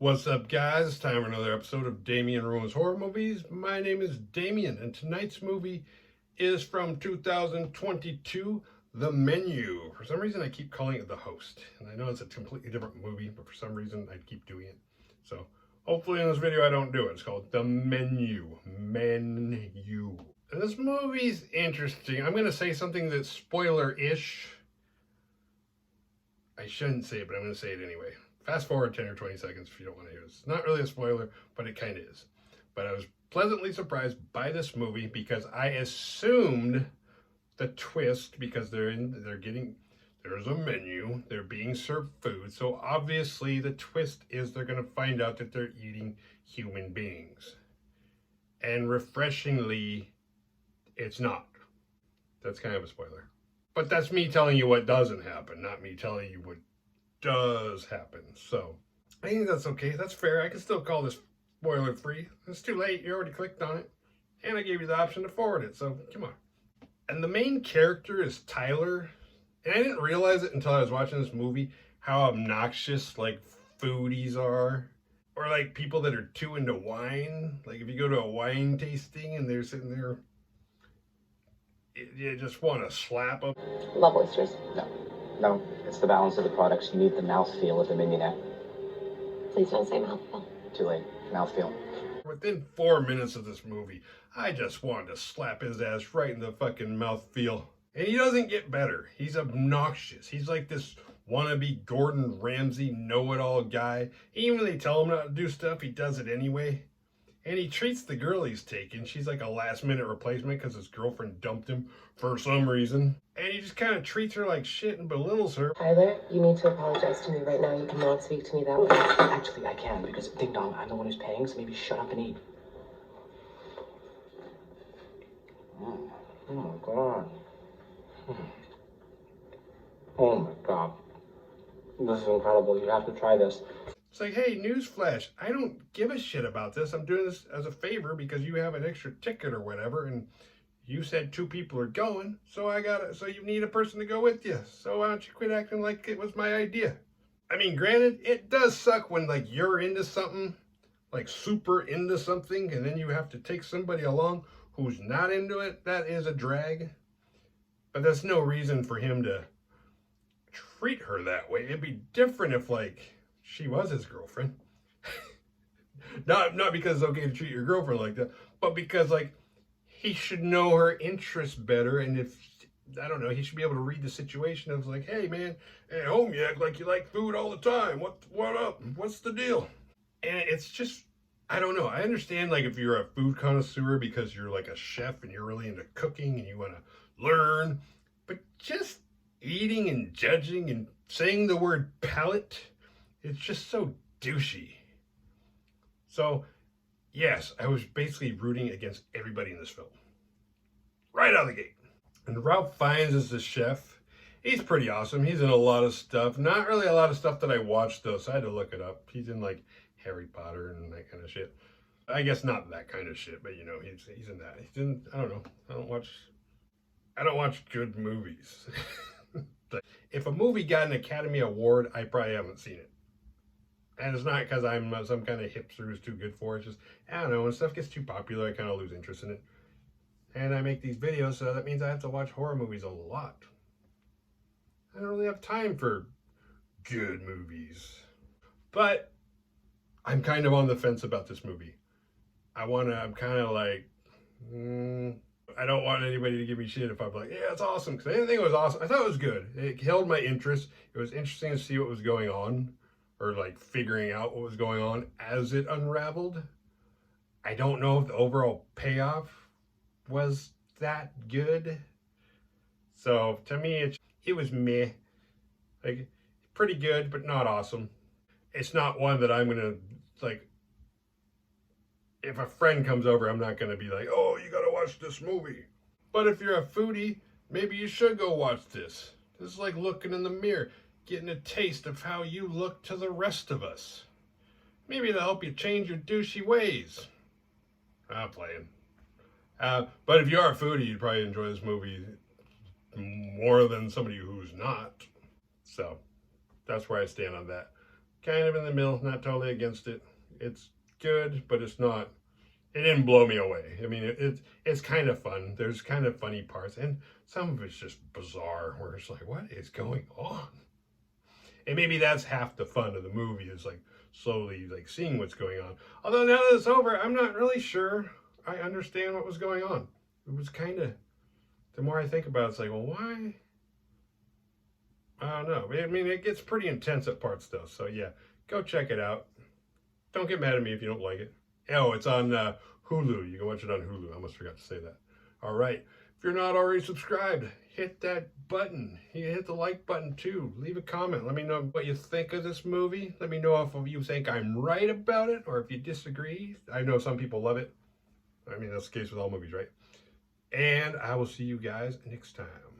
What's up, guys? It's time for another episode of Damien Ruins Horror Movies. My name is Damien, and tonight's movie is from 2022, The Menu. For some reason, I keep calling it The Host, and I know it's a completely different movie, but for some reason, I keep doing it. So, hopefully in this video, I don't do it. It's called The Menu. Menu. And this movie's interesting. I'm going to say something that's spoiler-ish. I shouldn't say it, but I'm going to say it anyway. Fast forward 10 or 20 seconds if you don't want to hear this. It's not really a spoiler, but it kind of is. But I was pleasantly surprised by this movie because I assumed the twist, because there's a menu, they're being served food. So obviously the twist is they're going to find out that they're eating human beings. And refreshingly, it's not. That's kind of a spoiler. But that's me telling you what doesn't happen, not me telling you what does happen. So I think that's okay. That's fair. I can still call this spoiler free. It's too late. You already clicked on it. And I gave you the option to forward it. So come on. And the main character is Tyler. And I didn't realize it until I was watching this movie how obnoxious like foodies are. Or like people that are too into wine. Like if you go to a wine tasting and they're sitting there, you just want to slap them. Love oysters. No, it's the balance of the products. You need the mouthfeel of the mignonette. Please don't say mouthful. Too late. Mouthfeel. Within 4 minutes of this movie, I just wanted to slap his ass right in the fucking mouthfeel. And he doesn't get better. He's obnoxious. He's like this wannabe Gordon Ramsay know-it-all guy. Even when they tell him not to do stuff, he does it anyway. And he treats the girl he's taking. She's like a last-minute replacement because his girlfriend dumped him for some reason. And he just kind of treats her like shit and belittles her. Tyler, you need to apologize to me right now. You cannot speak to me that way. Actually, I can, because ding dong, I'm the one who's paying, so maybe shut up and eat. Oh my god. Oh my god. This is incredible. You have to try this. It's like, hey, newsflash, I don't give a shit about this. I'm doing this as a favor because you have an extra ticket or whatever, and you said 2 people are going, so so you need a person to go with you. So why don't you quit acting like it was my idea? I mean, granted, it does suck when like you're into something, like super into something, and then you have to take somebody along who's not into it. That is a drag. But that's no reason for him to treat her that way. It'd be different if like she was his girlfriend. not because it's okay to treat your girlfriend like that, but because like he should know her interests better. And if, I don't know, he should be able to read the situation of like, hey man, at home you act like you like food all the time. What up? What's the deal? And it's just, I don't know. I understand like if you're a food connoisseur because you're like a chef and you're really into cooking and you want to learn, but just eating and judging and saying the word palate, it's just so douchey. So, yes, I was basically rooting against everybody in this film. Right out of the gate. And Ralph Fiennes is the chef. He's pretty awesome. He's in a lot of stuff. Not really a lot of stuff that I watched, though, so I had to look it up. He's in, like, Harry Potter and that kind of shit. I guess not that kind of shit, but, you know, he's in that. He's in, I don't know. I don't watch good movies. If a movie got an Academy Award, I probably haven't seen it. And it's not because I'm some kind of hipster who's too good for it. It's just, I don't know, when stuff gets too popular, I kind of lose interest in it. And I make these videos, so that means I have to watch horror movies a lot. I don't really have time for good movies. But I'm kind of on the fence about this movie. I'm kind of like, I don't want anybody to give me shit if I'm like, yeah, it's awesome. Because I didn't think it was awesome. I thought it was good. It held my interest. It was interesting to see what was going on, or like figuring out what was going on as it unraveled. I don't know if the overall payoff was that good. So to me, it was meh. Like, pretty good, but not awesome. It's not one that I'm gonna, like, if a friend comes over, I'm not gonna be like, oh, you gotta watch this movie. But if you're a foodie, maybe you should go watch this. This is like looking in the mirror, getting a taste of how you look to the rest of us. Maybe it'll help you change your douchey ways. I'm playing. But if you are a foodie, you'd probably enjoy this movie more than somebody who's not. So that's where I stand on that. kind of in the middle, not totally against it. It's good, but it's not. It didn't blow me away. I mean, it's kind of fun. There's kind of funny parts, and some of it's just bizarre, where it's like, what is going on? And maybe that's half the fun of the movie, is like slowly like seeing what's going on. Although now that it's over, I'm not really sure I understand what was going on. It was kind of, the more I think about it, it's like, well, why? I don't know. I mean, it gets pretty intense at parts though. So yeah, go check it out. Don't get mad at me if you don't like it. Oh, it's on Hulu. You can watch it on Hulu. I almost forgot to say that. All right. If you're not already subscribed, hit that button. You hit the like button too. Leave a comment. Let me know what you think of this movie. Let me know if you think I'm right about it or if you disagree. I know some people love it. I mean, that's the case with all movies, right? And I will see you guys next time.